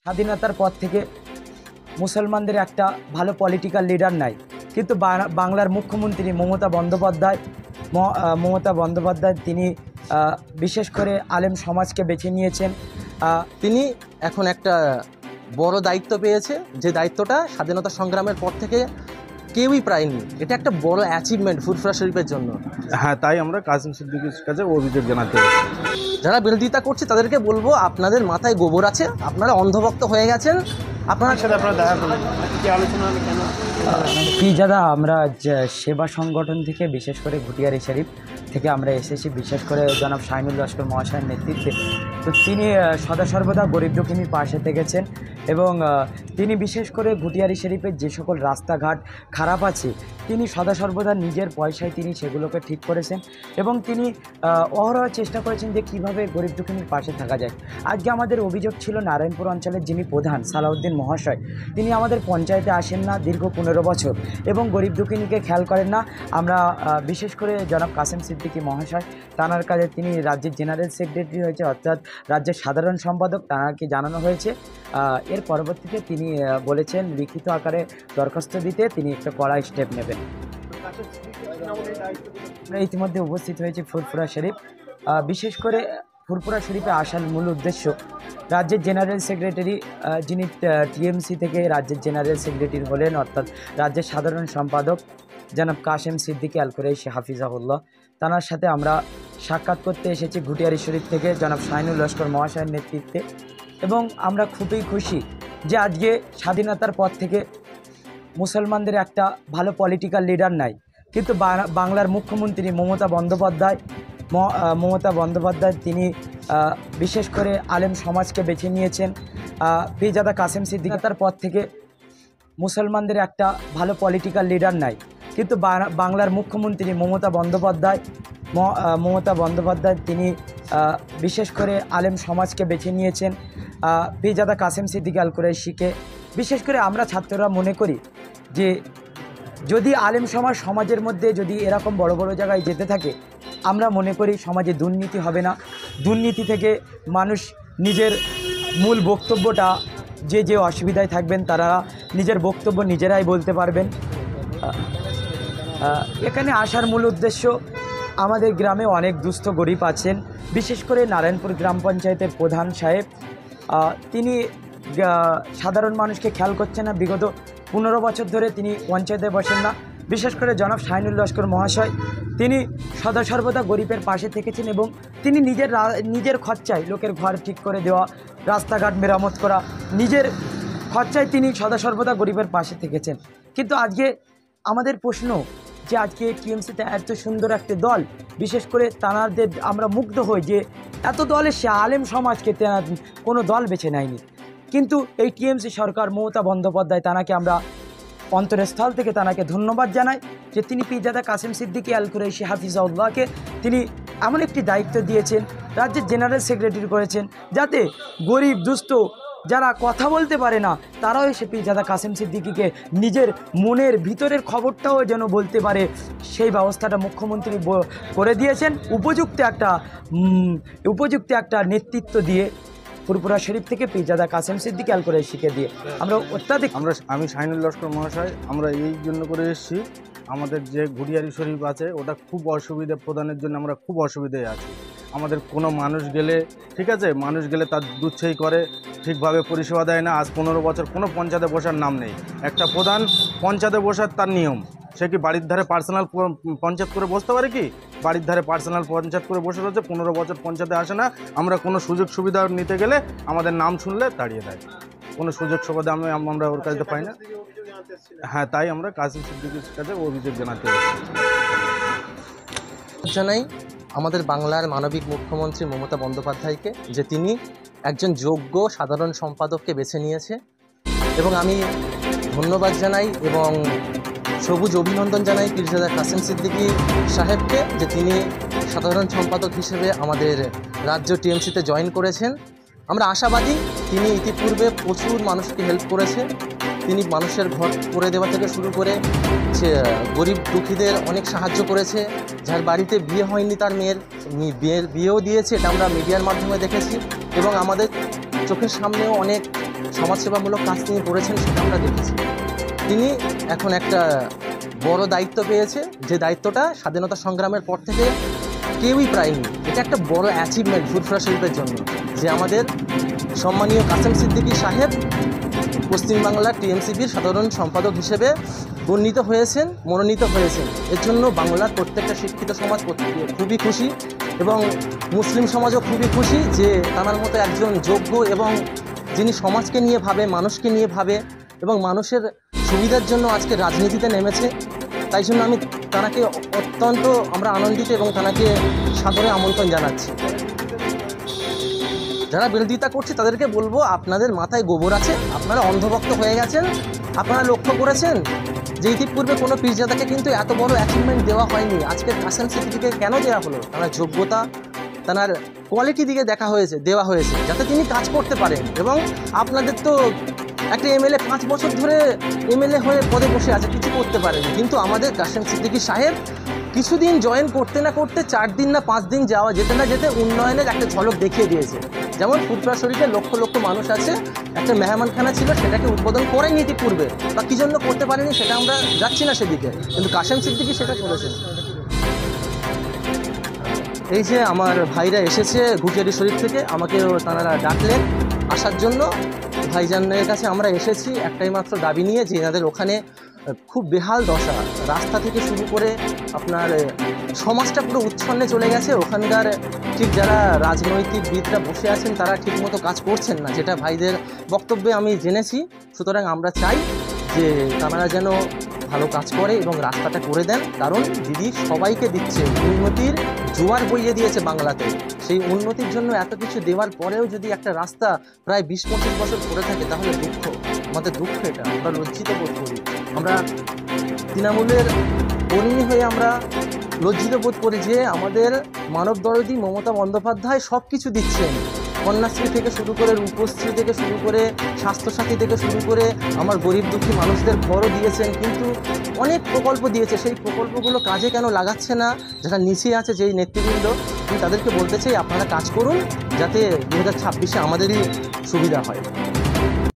স্বাধীনতার পর থেকে মুসলমানদের একটা ভালো পলিটিক্যাল লিডার নাই, কিন্তু বাংলার মুখ্যমন্ত্রী মমতা বন্দ্যোপাধ্যায় তিনি বিশেষ করে আলেম সমাজকে বেছে নিয়েছেন। তিনি এখন একটা বড় দায়িত্ব পেয়েছে, যে দায়িত্বটা স্বাধীনতা সংগ্রামের পর থেকে কেউই পায়নি। এটা একটা বড় অ্যাচিভমেন্ট ফুরফুরা শরীফের জন্য। হ্যাঁ, তাই আমরা কাসেম সিদ্দিকীর কাছে অভিযোগ জানাতে এসেছি। যারা বিরোধিতা করছে তাদেরকে বলবো, আপনাদের মাথায় গোবর আছে, আপনারা অন্ধভক্ত হয়ে গেছেন। আপনার সাথে আপনারা দেখা করুন, কি আলোচনা কেন পিজাদা আমরা সেবা সংগঠন থেকে, বিশেষ করে ঘুটিয়ারি শরীফ থেকে আমরা এসেছি, বিশেষ করে জনাব শাহিনুল লস্কর মহাশয়ের নেতৃত্বে। তো তিনি সদা সর্বদা গরিব দুঃখীর পাশে থেকেছেন এবং তিনি বিশেষ করে ঘুটিয়ারি শরীফের যে সকল রাস্তাঘাট খারাপ আছে তিনি সদা সর্বদা নিজের পয়সায় তিনি সেগুলোকে ঠিক করেছেন এবং তিনি অহরহ চেষ্টা করেছেন যে কীভাবে গরিব দুঃখীর পাশে থাকা যায়। আজকে আমাদের অভিযোগ ছিল নারায়ণপুর অঞ্চলের যিনি প্রধান সালাউদ্দিন মহাশয়, তিনি আমাদের পঞ্চায়েতে আসেন না দীর্ঘ 15 বছর এবং গরিব দুঃখীকে খেয়াল করেন না। আমরা বিশেষ করে জনাব কাসেম সিদ্দিকী মহাশয়, তাঁর কাছে তিনি রাজ্যের জেনারেল সেক্রেটারি হয়েছে, অর্থাৎ রাজ্যের সাধারণ সম্পাদক, তাঁকে জানানো হয়েছে। এর পরবর্তীতে তিনি বলেছেন লিখিত আকারে দরখাস্ত দিতে তিনি একটা কড়া স্টেপ নেবেন। আমরা ইতিমধ্যে উপস্থিত হয়েছি ফুরফুরা শরীফ। বিশেষ করে ফুরফুরা শরীফে আসার মূল উদ্দেশ্য, রাজ্যের জেনারেল সেক্রেটারি যিনি টিএমসি থেকে রাজ্যের জেনারেল সেক্রেটারি হলেন, অর্থাৎ রাজ্যের সাধারণ সম্পাদক জনাব কাসেম সিদ্দিকী আল কুরাইশি হাফিজাহুল্লাহ, তাঁর সাথে আমরা সাক্ষাৎ করতে এসেছি ঘুটিয়ারি শরীফ থেকে জনাব শাহিনুল লস্কর মহাশয়ের নেতৃত্বে। এবং আমরা খুবই খুশি যে আজকে স্বাধীনতার পর থেকে মুসলমানদের একটা ভালো পলিটিক্যাল লিডার নাই, কিন্তু বাংলার মুখ্যমন্ত্রী মমতা বন্দ্যোপাধ্যায় তিনি বিশেষ করে আলেম সমাজকে বেছে নিয়েছেন। পিজাদা কাসেম সিদ্দিকীর পর থেকে মুসলমানদের একটা ভালো পলিটিক্যাল লিডার নাই, কিন্তু বাংলার মুখ্যমন্ত্রী মমতা বন্দ্যোপাধ্যায় তিনি বিশেষ করে আলেম সমাজকে বেছে নিয়েছেন। পিজাদা কাসেম সিদ্দিকী আল কুরাইশিকে বিশেষ করে আমরা ছাত্ররা মনে করি যে যদি আলেম সমাজের মধ্যে যদি এরকম বড় বড় জায়গায় যেতে থাকে, আমরা মনে করি সমাজে দুর্নীতি হবে না। দুর্নীতি থেকে মানুষ নিজের মূল বক্তব্যটা, যে অসুবিধায় থাকবেন তারা নিজের বক্তব্য নিজেরাই বলতে পারবেন। এখানে আসার মূল উদ্দেশ্য, আমাদের গ্রামে অনেক দুস্থ গরিব আছেন, বিশেষ করে নারায়ণপুর গ্রাম পঞ্চায়েতের প্রধান সাহেব তিনি সাধারণ মানুষকে খেয়াল করছেন না। বিগত 15 বছর ধরে তিনি পঞ্চায়েতে বসেন না। বিশেষ করে জনাব শাহিনুল লস্কর মহাশয় তিনি সদা সর্বদা গরিবের পাশে থেকেছেন এবং তিনি নিজের খরচায় লোকের ঘর ঠিক করে দেওয়া, রাস্তাঘাট মেরামত করা, নিজের খরচায় তিনি সদা সর্বদা গরিবের পাশে থেকেছেন। কিন্তু আজকে আমাদের প্রশ্ন যে আজকে টিএমসিতে এত সুন্দর একটা দল, বিশেষ করে তাঁদের আমরা মুগ্ধ হই যে এত দলের সে আলেম সমাজকে কোনো দল বেছে নেয়নি, কিন্তু এই টিএমসি সরকার মমতা বন্দ্যোপাধ্যায় তাঁকে আমরা অন্তরস্থল থেকে তাঁকে ধন্যবাদ জানাই যে তিনি পিজাদা কাসেম সিদ্দিকী আল কুরাইশি হাফিজাউল্লাহকে তিনি এমন একটি দায়িত্ব দিয়েছেন, রাজ্যের জেনারেল সেক্রেটারি করেছেন, যাতে গরিব দুস্থ যারা কথা বলতে পারে না তারাও এসে পিজাদা কাসেম সিদ্দিকীকে নিজের মনের ভিতরের খবরটাও যেন বলতে পারে, সেই ব্যবস্থাটা মুখ্যমন্ত্রী করে দিয়েছেন। উপযুক্ত একটা নেতৃত্ব দিয়ে ফুরফুরা শরীফ থেকে পিজাদা কাসেম সিদ্দিকী আল কুরাইশিকে দিয়ে আমি শাহিনুল লস্কর মহাশয়, আমরা এই জন্য করে এসেছি, আমাদের যে ঘুটিয়ারি শরীফ আছে ওটা খুব অসুবিধা প্রদানের জন্য আমরা খুব অসুবিধায় আছি। আমাদের কোনো মানুষ গেলে, ঠিক আছে, মানুষ গেলে তার দুচ্ছেই করে, ঠিকভাবে পরিষেবা দেয় না। আজ 15 বছর কোনো পঞ্চায়েতে বসার নাম নেই। একটা প্রধান পঞ্চায়েতে বসার তার নিয়ম, সে কি বাড়ির ধারে পার্সোনাল পঞ্চায়েত করে বসতে পারে? কি বাড়ির ধারে পার্সোনাল পঞ্চায়েত করে বসে রয়েছে, 15 বছর পঞ্চায়েতে আসে না। আমরা কোনো সুযোগ সুবিধা নিতে গেলে আমাদের নাম শুনলে তাড়িয়ে দেয়, কোনো সুযোগ সুবিধা আমরা ওর কাছে পাই না। হ্যাঁ, তাই আমরা কাসেম সিদ্দিকীর কাছে অভিযোগ জানাতে জানাই আমাদের বাংলার মানবিক মুখ্যমন্ত্রী মমতা বন্দ্যোপাধ্যায়কে, যে তিনি একজন যোগ্য সাধারণ সম্পাদককে বেছে নিয়েছে এবং আমি ধন্যবাদ জানাই এবং সবুজ অভিনন্দন জানাই পিরজাদা কাসেম সিদ্দিকী সাহেবকে, যে তিনি সাধারণ সম্পাদক হিসেবে আমাদের রাজ্য টিএমসিতে জয়েন করেছেন। আমরা আশাবাদী, তিনি ইতিপূর্বে প্রচুর মানুষকে হেল্প করেছে। তিনি মানুষের ঘর করে দেওয়া থেকে শুরু করে গরিব দুঃখীদের অনেক সাহায্য করেছে। যার বাড়িতে বিয়ে হয়নি তার মেয়ের বিয়েও দিয়েছে, এটা আমরা মিডিয়ার মাধ্যমে দেখেছি এবং আমাদের চোখের সামনেও অনেক সমাজসেবামূলক কাজ তিনি করেছেন সেটা আমরা দেখেছি। তিনি এখন একটা বড় দায়িত্ব পেয়েছে, যে দায়িত্বটা স্বাধীনতা সংগ্রামের পর থেকে কেউই পায়নি। এটা একটা বড় অ্যাচিভমেন্ট ফুরফুরা শরীফের জন্য, যে আমাদের সম্মানীয় কাসেম সিদ্দিকী সাহেব পশ্চিমবাংলার টিএমসিপির সাধারণ সম্পাদক হিসেবে মনোনীত হয়েছেন। এর জন্য বাংলার প্রত্যেকটা শিক্ষিত সমাজ খুবই খুশি, এবং মুসলিম সমাজও খুবই খুশি যে তার মতো একজন যোগ্য এবং যিনি সমাজকে নিয়ে ভাবে, মানুষকে নিয়ে ভাবে এবং মানুষের সুবিধার জন্য আজকে রাজনীতিতে নেমেছে। তাই জন্য আমি তাঁকে অত্যন্ত আমরা আনন্দিত এবং তাঁকে সাদরে আমন্ত্রণ জানাচ্ছি। যারা বিরোধিতা করছে তাদেরকে বলবো, আপনাদের মাথায় গোবর আছে, আপনারা অন্ধভক্ত হয়ে গেছেন। আপনারা লক্ষ্য করেছেন যে ইতিপূর্বে কোনো পীরজাদাকে কিন্তু এত বড় অ্যাচিভমেন্ট দেওয়া হয়নি। আজকে কাসেম সিদ্দিকীকে কেন দেওয়া হলো? তার যোগ্যতা, তার কোয়ালিটি দিকে দেওয়া হয়েছে যাতে তিনি কাজ করতে পারেন। এবং আপনাদের তো একটা এমএলএ 5 বছর ধরে এমএলএ হয়ে পদে বসে আছে, কিছু করতে পারেনি, কিন্তু আমাদের কাসেম সিদ্দিকী সাহেব কিছুদিন জয়েন করতে না করতে 4 দিন না 5 দিন যেতে না যেতে উন্নয়নের একটা ঝলক দেখিয়ে দিয়েছে। যেমন ফুরফুরা শরীফে লক্ষ লক্ষ মানুষ আছে, একটা মেহমানখানা ছিল, সেটাকে উদ্বোধন করেনি ইতিপূর্বে, বা কী জন্য করতে পারেনি সেটা আমরা যাচ্ছি না সেদিকে, কিন্তু কাসেম সিদ্দিকী সেটা করেছেন। এই যে আমার ভাইরা এসেছে ঘুটিয়ারি শরীফ থেকে, আমাকে তারা ডাকলেন আসার জন্য। ভাইজানের কাছে আমরা এসেছি একটাই মাত্র দাবি নিয়ে, যে এনাদের ওখানে খুব বেহাল দশা, রাস্তা থেকে শুরু করে আপনার সমাজটা পুরো উচ্ছন্নে চলে গেছে। ওখানকার ঠিক যারা রাজনৈতিকবিদরা বসে আছেন তারা ঠিকমতো কাজ করছেন না, যেটা ভাইদের বক্তব্যে আমি জেনেছি। সুতরাং আমরা চাই যে তারা যেন ভালো কাজ করে এবং রাস্তাটা করে দেন, কারণ দিদি সবাইকে দিচ্ছে, উন্নতির জোয়ার বইয়ে দিয়েছে বাংলাতে। সেই উন্নতির জন্য এত কিছু দেওয়ার পরেও যদি একটা রাস্তা প্রায় 20-25 বছর পড়ে থাকে, তাহলে আমাদের দুঃখ, এটা আমরা লজ্জিত বোধ করি। আমরা তৃণমূলের কর্মী হয়ে আমরা লজ্জিত বোধ করি যে আমাদের মানবদরদী মমতা বন্দ্যোপাধ্যায় সব কিছু দিচ্ছেন, কন্যাশ্রী থেকে শুরু করে রূপশ্রী থেকে শুরু করে স্বাস্থ্যসাথী থেকে শুরু করে আমার গরিব দুঃখী মানুষদের ঘরও দিয়েছেন, কিন্তু অনেক প্রকল্প দিয়েছে। সেই প্রকল্পগুলো কাজে কেন লাগাচ্ছে না? যারা নিচে আছে, যেই নেতৃবৃন্দ, আমি তাদেরকে বলতে চাই আপনারা কাজ করুন, যাতে 2026-এ আমাদেরই সুবিধা হয়।